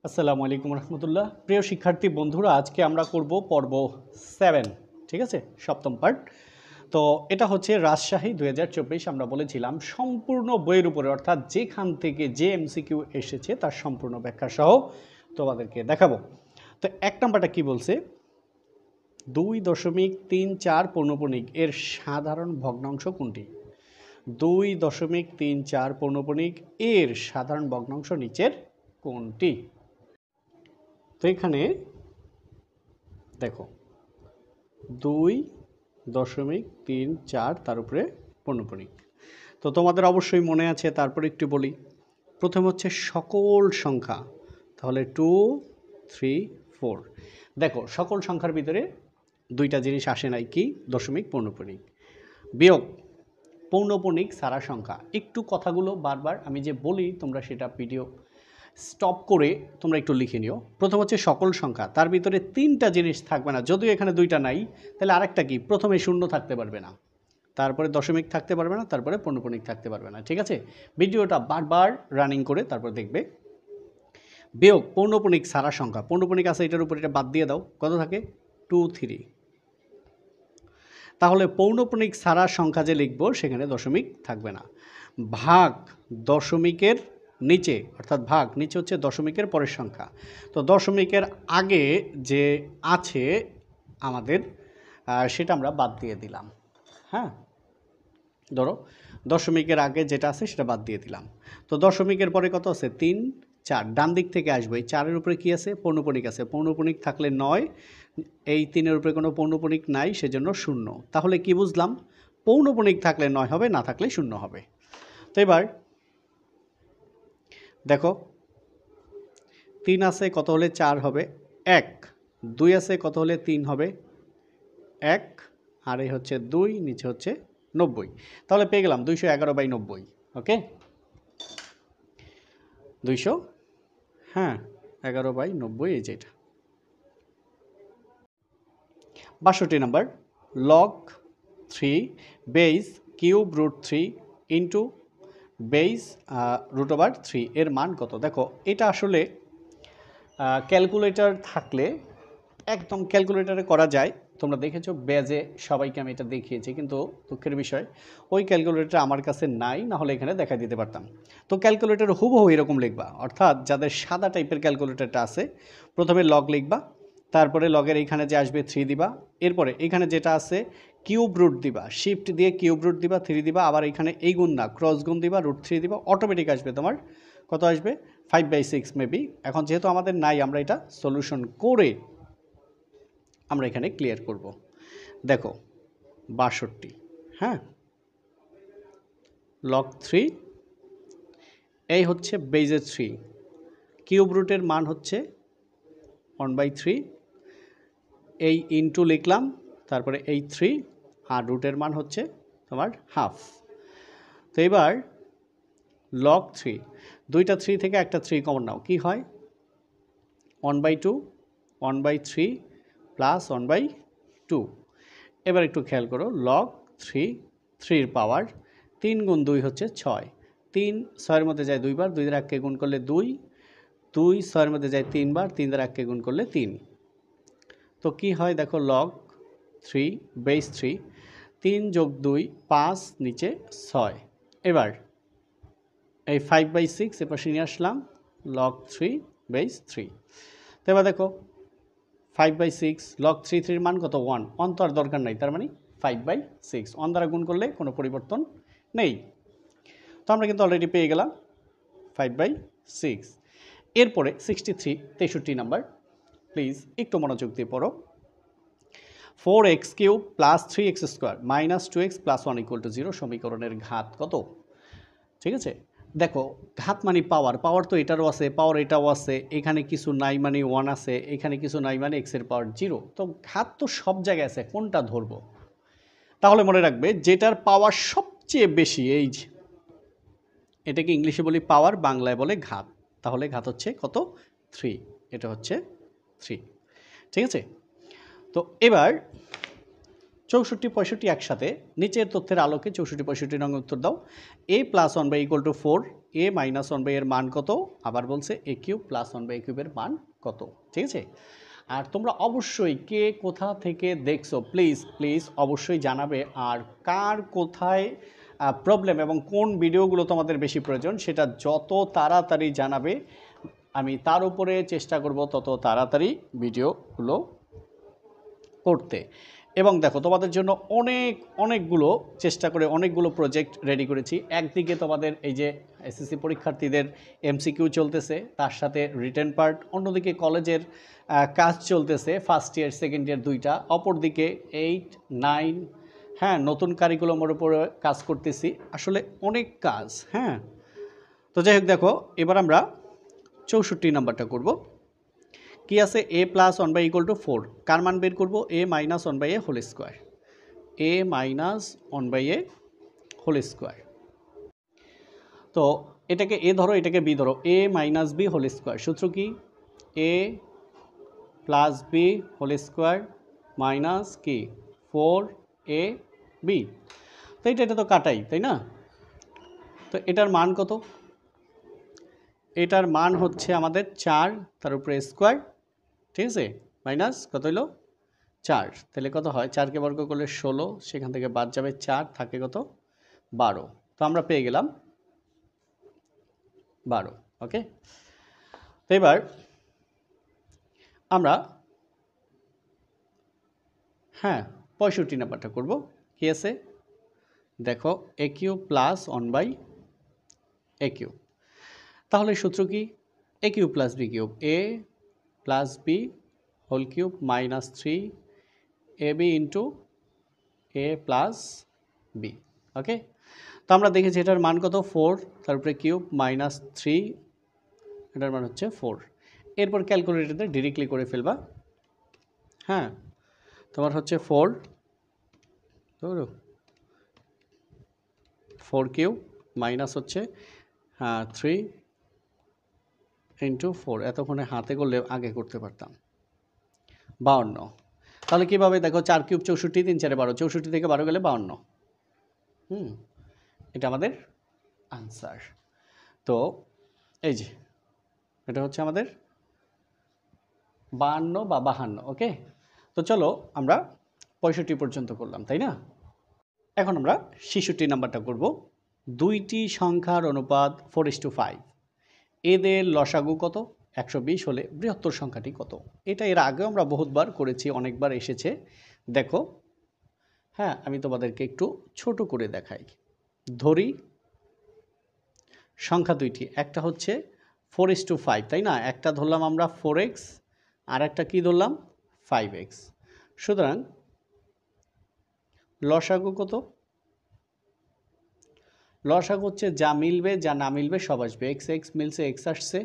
আসসালামু আলাইকুম রহমতুল্লাহ। প্রিয় শিক্ষার্থী বন্ধুরা, আজকে আমরা করব পর্ব 7, ঠিক আছে, সপ্তম পার্ট। তো এটা হচ্ছে রাজশাহী 2024। আমরা বলেছিলাম সম্পূর্ণ বইয়ের উপরে, অর্থাৎ যেখান থেকে যে এমসিকিউ এসেছে তার সম্পূর্ণ ব্যাখ্যা সহ তোমাদেরকে দেখাবো। তো এক নাম্বারটা কি বলছে, 2.34 পৌনঃপুনিক এর সাধারণ ভগ্নাংশ কোনটি? 2.34 পৌনঃপুনিক এর সাধারণ ভগ্নাংশ নিচের কোনটি? তো এখানে দেখো 2.34 তার উপরে পৌনঃপুনিক। তো তোমাদের অবশ্যই মনে আছে, তারপরে একটু বলি। প্রথম হচ্ছে সকল সংখ্যা, তাহলে 2, 3, 4। দেখো সকল সংখ্যার ভিতরে দুইটা জিনিস আসে নাই, কি? দশমিক, পৌনঃপুনিক। বিয়োগ পৌনঃপুনিক সারা সংখ্যা। একটু কথাগুলো বারবার আমি যে বলি তোমরা সেটা ভিডিও স্টপ করে তোমরা একটু লিখে নিও। প্রথম হচ্ছে সকল সংখ্যা, তার ভিতরে তিনটা জিনিস থাকবে না, যদিও এখানে দুইটা নাই, তাহলে আরেকটা কি? প্রথমে শূন্য থাকতে পারবে না, তারপরে দশমিক থাকতে পারবে না, তারপরে পৌনঃপুনিক থাকতে পারবে না, ঠিক আছে? ভিডিওটা বারবার রানিং করে তারপর দেখবে। বিয়োগ পৌনঃপুনিক সারা সংখ্যা, পৌনঃপুনিক আছে এটার উপর, এটা বাদ দিয়ে দাও, কত থাকে? 2, 3। তাহলে পৌনঃপুনিক সারা সংখ্যা যে লিখবো সেখানে দশমিক থাকবে না। ভাগ দশমিকের নিচে, অর্থাৎ ভাগ নিচে হচ্ছে দশমিকের পরের সংখ্যা। তো দশমিকের আগে যে আছে আমাদের সেটা আমরা বাদ দিয়ে দিলাম। হ্যাঁ, ধরো দশমিকের আগে যেটা আছে সেটা বাদ দিয়ে দিলাম। তো দশমিকের পরে কত আছে? 3, 4। ডান দিক থেকে আসবে, এই 4-এর উপরে কি আছে? পৌনঃপুনিক আছে। পৌনঃপুনিক থাকলে 9, এই 3-এর উপরে কোনো পৌনঃপুনিক নাই, সেজন্য 0। তাহলে কি বুঝলাম? পৌনঃপুনিক থাকলে 9 হবে, না থাকলে 0 হবে। তো এবার দেখো 3 আছে, কত হলে 4 হবে? 1। 2 আছে, কত হলে 3 হবে? 1। আর এই হচ্ছে 2, নিচে হচ্ছে 90। তাহলে পেয়ে গেলাম 211/90। ওকে, 200, হ্যাঁ, 11/90, এই যেটা। 62 number, log 3 base cube root 3 into base √3 এর মান কত? দেখো এটা আসলে ক্যালকুলেটর থাকলে একদম ক্যালকুলেটরে করা যায়। তোমরা দেখেছো বেজে সবাইকে আমি এটা দেখিয়েছি, কিন্তু দুঃখের বিষয় ওই ক্যালকুলেটর আমার কাছে নাই, না হলে এখানে দেখা দিতে পারতাম। তো ক্যালকুলেটর হুবহু এরকম লিখবা, অর্থাৎ যাদের সাদা টাইপের ক্যালকুলেটরটা আছে, প্রথমে লগ লিখবা, তারপরে লগের এইখানে যে আসবে 3 দিবা, এরপরে এখানে যেটা আছে কিউব রুট দিবা, শিফট দিয়ে কিউব রুট দিবা, 3 দিবা, আবার এখানে এই গুণ না ক্রস গুণ দিবা, √3 দিবা, অটোমেটিক আসবে তোমার কত আসবে? 5/6 মেবি। এখন যেহেতু আমাদের নাই, আমরা এটা সলিউশন করে আমরা এখানে ক্লিয়ার করব। দেখো 62, হ্যাঁ, লগ 3, এই হচ্ছে বেজের 3, কিউব রুটের মান হচ্ছে 1/3, এই ইনটু লিখলাম, তারপরে এই 3, আর রুটের মান হচ্ছে তোমার হাফ। তো এবার লগ 3, দুইটা 3 থেকে একটা 3 কমন নাও, কি হয়? 1/2, 1/3 প্লাস 1/2। এবার একটু খেয়াল করো, লগ 3, 3-র পাওয়ার 3 গুণ 2 হচ্ছে 6, 3 6-এর মধ্যে যায় 2 বার, 2 দ্বারা 1কে গুণ করলে 2, 2 6-এর মধ্যে যায় 3 বার, 3 দ্বারা 1কে গুণ করলে 3। তো কি হয় দেখো, লগ 3 বেস 3, 3 যোগ 2 5, নিচে 6। এবার এই 5/6 এপাশে নিয়ে আসলাম, লগ 3 বেস 3। তো এবার দেখো 5/6 লগ 3 মান কত? 1। 1 তো আর দরকার নাই, তার মানে 5/6। 1 দ্বারা গুণ করলে কোনো পরিবর্তন নেই। তো আমরা কিন্তু অলরেডি পেয়ে গেলাম 5/6। এরপরে 63 নাম্বার, প্লিজ একটু মনোযোগ দিয়ে পড়ো। 4x³ plus 3x² minus 2x plus 1 = 0 সমীকরণের ঘাত কত? ঠিক আছে, দেখো ঘাত মানে পাওয়ার, পাওয়ার তো এটারও আছে, পাওয়ার এটাও আছে, এখানে কিছু নাই মানে 1 আছে, এখানে কিছু নাই মানে x-এর পাওয়ার 0। তো ঘাত তো সব জায়গায় আছে, কোনটা ধরবো? তাহলে মনে রাখবে যেটার পাওয়ার সবচেয়ে বেশি, এই যে এটাকে ইংলিশে বলি পাওয়ার, বাংলায় বলে ঘাত। তাহলে ঘাত হচ্ছে কত? 3। এটা হচ্ছে 3, ঠিক আছে। তো এবার 64 65 একসাথে নিচের তথ্যের আলোকে 64 65 নং উত্তর দাও। a + 1 = 4, a - 1 এর মান কত? আবার বলছে a³ + 1 a³ এর মান কত? ঠিক আছে। আর তোমরা অবশ্যই কে কোথা থেকে দেখছো প্লিজ অবশ্যই জানাবে। আর কার কোথায় প্রবলেম এবং কোন ভিডিওগুলো তোমাদের বেশি প্রয়োজন সেটা যত তাড়াতাড়ি জানাবে আমি তার উপরে চেষ্টা করব তত তাড়াতাড়ি ভিডিওগুলো করতে। এবং দেখো তোমাদের জন্য অনেকগুলো চেষ্টা করে অনেকগুলো প্রজেক্ট রেডি করেছি। একদিকে তোমাদের এই যে এসএসসি পরীক্ষার্থীদের এমসিকিউ চলতেছে, তার সাথে রিটেন পার্ট, অন্যদিকে কলেজের কাজ চলতেছে, ফার্স্ট ইয়ার সেকেন্ড ইয়ার দুইটা, অপরদিকে 8 9 হ্যাঁ নতুন কারিকুলামের উপরে কাজ করতেছি, আসলে অনেক কাজ। হ্যাঁ, তো যাই হোক দেখো এবার আমরা 64 নাম্বারটা করব। কি আছে? a + 1 = 4, কার মান বের করব? a - 1 a whole square, a - 1 a whole square. তো এটাকে a ধরো, এটাকে b ধরো, a - b হোল স্কোয়ার। সূত্র কি? a + b whole square minus কি 4ab। তো এটা তো কাটাই, তাই না? তো এটার মান কত? এটার মান হচ্ছে আমাদের 4, তার উপরে স্কোয়ার, ঠিক আছে, মাইনাস কত হলো 4। তাহলে কত হয়? 4কে বর্গ করলে 16, সেখান থেকে বাদ যাবে 4, থাকে কত 12। তো আমরা পেয়ে গেলাম 12। ওকে, তো এবার আমরা 65 নাম্বারটা করব। কি আছে দেখো? a³ + 1 a³। তাহলে সূত্র কি? a³ + b³, a + b whole cube minus 3ab into a + b। Okay, তো আমরা দেখেছি এটার মান কত? 4, তার উপরে কিউব মাইনাস 3, এটার মান হচ্ছে 4। এরপর ক্যালকুলেটরতে ডিরেক্টলি করে ফেলবা। হ্যাঁ, তোমার হচ্ছে 4 কিউব মাইনাস হচ্ছে 3 ইন্টু 4, এতক্ষণে হাতে করলে আগে করতে পারতাম 52। তাহলে কীভাবে? দেখো 4 কিউব 64, 3 4 12, 64 থেকে 12 গেলে 52। এটা আমাদের আনসার। তো এই যে এটা হচ্ছে আমাদের 52 বা 52। ওকে, তো চলো আমরা 65 পর্যন্ত করলাম, তাই না? এখন আমরা 66 নাম্বারটা করব। দুইটি সংখ্যার অনুপাত 4:5, এদের লসাগু কত? 120 হলে বৃহত্তর সংখ্যাটি কত? এটা এর আগেও আমরা বহুতবার করেছি, অনেকবার এসেছে। দেখো হ্যাঁ, আমি তোমাদেরকে একটু ছোট করে দেখাই। ধরি সংখ্যা দুইটি, একটা হচ্ছে 4:5, তাই না? একটা ধরলাম আমরা 4x, আর একটা কী ধরলাম? 5x। সুতরাং লসাগু কত? লসাগু হচ্ছে যা মিলবে যা না মিলবে সব আসবে। এক্স এক্স মিলছে, এক্স আসছে,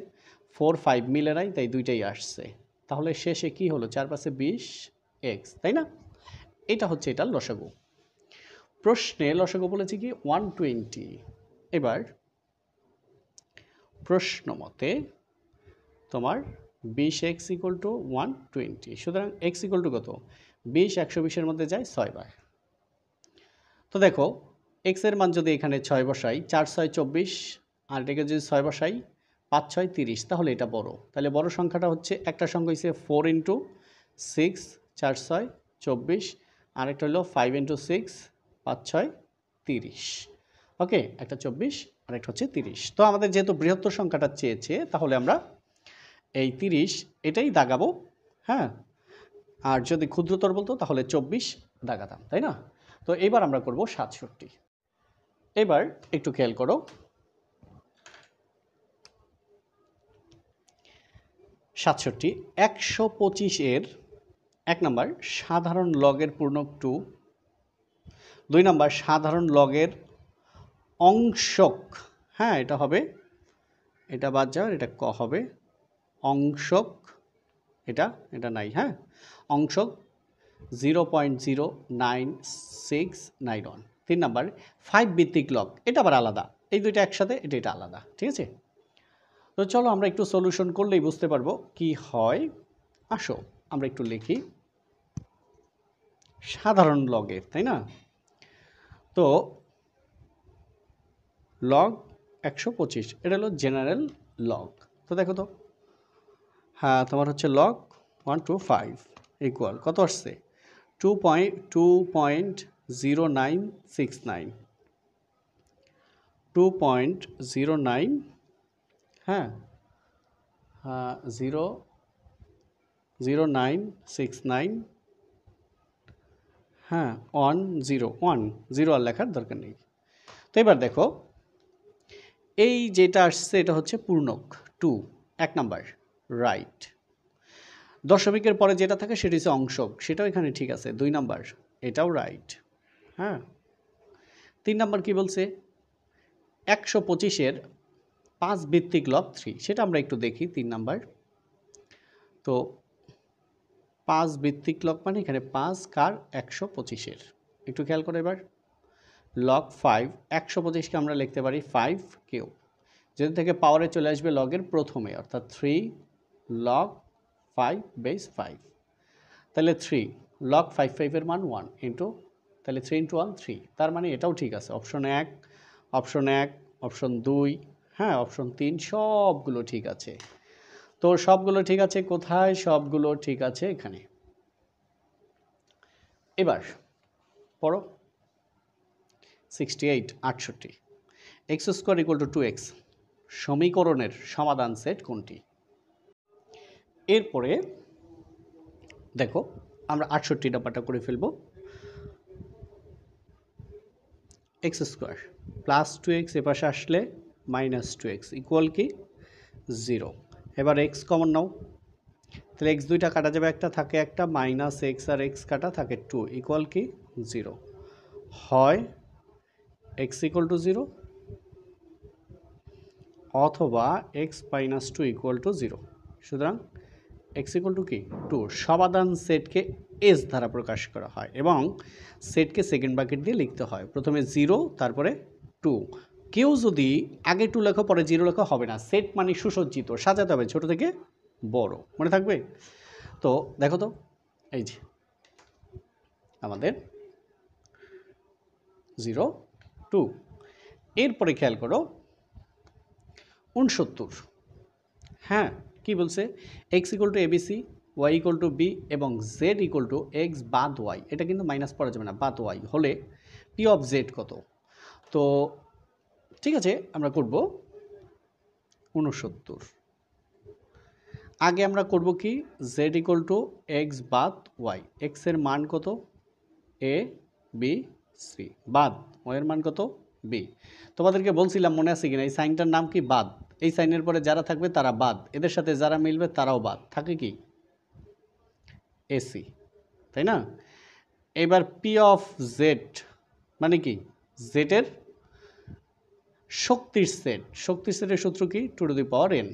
4 5 মিলে নাই, তাই দুইটাই আসছে। তাহলে শেষে কি হলো? 4 5 20x, তাই না? এটা হচ্ছে এটার লসাগু। প্রশ্নে লসাগু বলেছে কি 120। এবার প্রশ্ন মতে তোমার 20x = 120, সুতরাং x = কত? 20 120-এর মধ্যে যায় 6 বার। তো দেখো x এর মান যদি এখানে 6 বসাই, 4 6 24, আর এটাকে যদি 6 বসাই 5 6 30, তাহলে এটা বড়। তাহলে বড় সংখ্যাটা হচ্ছে, একটা সংখ্যা হচ্ছে 4 × 6 4 6 24, আরেকটা হলো 5 × 6 5 6 30। ওকে, একটা 24 আর একটা হচ্ছে 30। তো আমাদের যেহেতু বৃহত্তর সংখ্যাটা চেয়েছে, তাহলে আমরা এই 30 এটাই দাগাবো। হ্যাঁ, আর যদি ক্ষুদ্রতর বলতো তাহলে 24 দাগাতাম, তাই না? তো এবার আমরা করব 67। এবার একটু খেয়াল করো, 67 125-এর 1 নাম্বার সাধারণ লগের পূর্ণক 2, 2 নাম্বার সাধারণ লগের অংশক। হ্যাঁ, এটা হবে, এটা বাদ যাওয়ার, এটা ক হবে অংশক, এটা নাই। হ্যাঁ, অংশক 0.09691। 3 নাম্বার 5 ভিত্তিক লগ, এটা আবার আলাদা। এই দুইটা একসাথে, এটা আলাদা, ঠিক আছে? তো চলো আমরা একটু সলিউশন করলেই বুঝতে পারবো কি হয়। আসো আমরা একটু লিখি। সাধারণ লগের, তাই না? তো লগ 125 এটা হলো জেনারেল লগ। তো দেখো তো, হ্যাঁ তোমার হচ্ছে লগ 125 ইকুয়াল কত আসছে 2.0969 2.09 হ্যাঁ 00969 হ্যাঁ 1 আর লেখার দরকার নেই। তো এবার দেখো এই যেটা আসছে এটা হচ্ছে পূর্ণক 2 1 নাম্বার রাইট। দশমিকের পরে যেটা থাকে সেটা হচ্ছে অংশক, সেটাও এখানে ঠিক আছে 2 নাম্বার, এটাও রাইট। হ্যাঁ 3 নাম্বার কি বলছে 125-এর 5 ভিত্তিক লব 3, সেটা আমরা একটু দেখি 3 নাম্বার। তো 5 ভিত্তিক লব মানে এখানে 5 কার 125-এর, একটু খেয়াল করে এবার লগ 5 125কে আমরা লিখতে পারি 5 কিউব, যেটা থেকে পাওয়ারে চলে আসবে লগের প্রথমে, অর্থাৎ 3 লগ 5 বেস 5, তাহলে 3 লগ 5 এর মান 1 ইন্টু, তাহলে 3 ইন্টু 1 3, তার মানে এটাও ঠিক আছে। অপশন 1 অপশন 2 হ্যাঁ অপশন 3 সবগুলো ঠিক আছে। তো সবগুলো ঠিক আছে কোথায়? সবগুলো ঠিক আছে এখানে। এবার পড়ো 68 x square equal to 2x সমীকরণের সমাধান সেট কোনটি? এরপরে দেখো আমরা 68 নাম্বারটা করে ফেলবো। এক্স স্কোয়ার প্লাস 2x এপাশে আসলে মাইনাস 2x ইকুয়াল কি 0। এবার এক্স কমন নাও, তাহলে এক্স দুইটা কাটা যাবে, একটা থাকে একটা মাইনাস এক্স আর এক্স কাটা থাকে 2 ইকুয়াল কি 0। হয় এক্স ইকুয়াল টু 0 অথবা এক্স মাইনাস 2 ইকুয়াল টু 0। সুতরাং এক্স ইকুয়াল টু কি 2। সমাধান সেটকে এস দ্বারা প্রকাশ করা হয় এবং সেটকে সেকেন্ড ব্র্যাকেট দিয়ে লিখতে হয়, প্রথমে 0 তারপরে 2। কেউ যদি আগে 2 লেখো পরে 0 লেখো হবে না, সেট মানে সুসজ্জিত, সাজাতে হবে ছোট থেকে বড়, মনে থাকবে? তো দেখো তো এই যে আমাদের 0 2, এরপরে খেয়াল করো 69। হ্যাঁ কি বলছে x equal to ABC, y equal to B এবং জেড ইকুয়াল টু এক্স বাদ ওয়াই, এটা কিন্তু মাইনাস পড়া যাবে না, বাদ ওয়াই হলে পি অফ জেড কত? তো ঠিক আছে আমরা করব 69। আগে আমরা করব কি জেড ইকুয়াল টু এক্স বাদ ওয়াই, এক্স এর মান কত এ বি সি বাদ ওয়াই এর মান কত বি। তোমাদেরকে বলছিলাম মনে আছে কিনা এই সাইনটার নাম কি বাদ, এই সাইনের পরে যারা থাকবে তারা বাদ, এদের সাথে যারা মিলবে তারাও বাদ, থাকে কি এসি, তাই না? এবার পি অফ জেড মানে কি জেডের শক্তির সেট, শক্তির সেটের সূত্র কি 2 টু দি পাওয়ার n,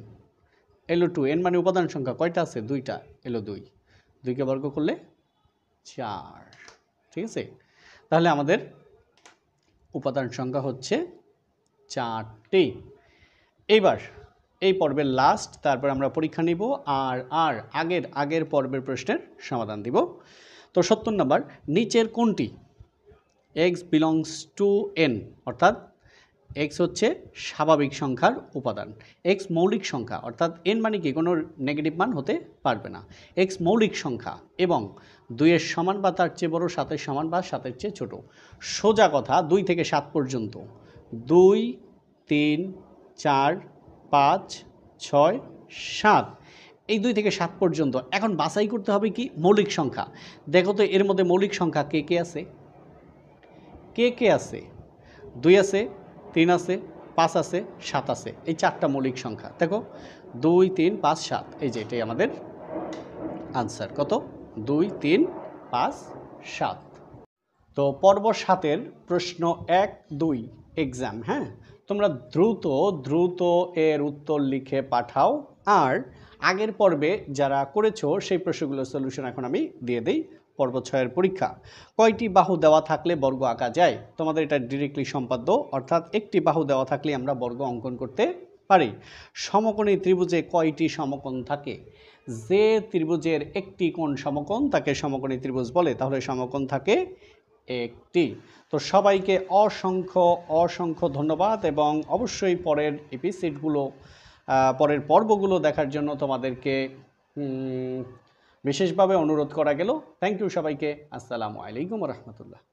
এলো 2, n মানে উপাদান সংখ্যা কয়টা আছে 2টা, এলো 2, 2কে বর্গ করলে 4, ঠিক আছে? তাহলে আমাদের উপাদান সংখ্যা হচ্ছে 4টি। এইবার এই পর্বের লাস্ট, তারপর আমরা পরীক্ষা নিব আর আগের পর্বের প্রশ্নের সমাধান দিব। তো 70 নম্বর, নিচের কোনটি x বিলংস টু n, অর্থাৎ x হচ্ছে স্বাভাবিক সংখ্যার উপাদান, x মৌলিক সংখ্যা, অর্থাৎ n মানে কি কোনো নেগেটিভ মান হতে পারবে না, x মৌলিক সংখ্যা এবং 2 এর সমান বা তার চেয়ে বড়, 7 এর সমান বা 7 এর চেয়ে ছোট। সোজা কথা 2 থেকে 7 পর্যন্ত, 2 3 4 5 6 7, এই 2 থেকে 7 পর্যন্ত। এখন বাছাই করতে হবে কি মৌলিক সংখ্যা। দেখো তো এর মধ্যে মৌলিক সংখ্যা কে কে আছে, কে কে আছে? 2 আছে, 3 আছে, 5 আছে, 7 আছে, এই 4টা মৌলিক সংখ্যা। দেখো 2 3 5 7, এই যে এটাই আমাদের আনসার, কত 2 3 5 7। তো পর্ব 7-এর প্রশ্ন 1 2 এক্সাম। হ্যাঁ তোমরা দ্রুত এর উত্তর লিখে পাঠাও, আর আগের পর্বে যারা করেছো সেই প্রশ্নগুলোর সলিউশন এখন আমি দিয়ে দিই। পর্ব 6-এর পরীক্ষা, কয়টি বাহু দেওয়া থাকলে বর্গ আঁকা যায়? তোমাদের এটা ডিরেক্টলি সম্পাদ্য, অর্থাৎ একটি বাহু দেওয়া থাকলে আমরা বর্গ অঙ্কন করতে পারি। সমকোণী ত্রিভুজে কয়টি সমকোণ থাকে? যে ত্রিভুজের একটি কোণ সমকোণ তাকে সমকোণী ত্রিভুজ বলে, তাহলে সমকোণ থাকে একটি। তো সবাইকে অসংখ্য অসংখ্য ধন্যবাদ, এবং অবশ্যই পরের এপিসোডগুলো পরের পর্বগুলো দেখার জন্য তোমাদেরকে বিশেষভাবে অনুরোধ করা গেল। থ্যাংক ইউ সবাইকে। আসসালামু আলাইকুম রহমতুল্লাহ।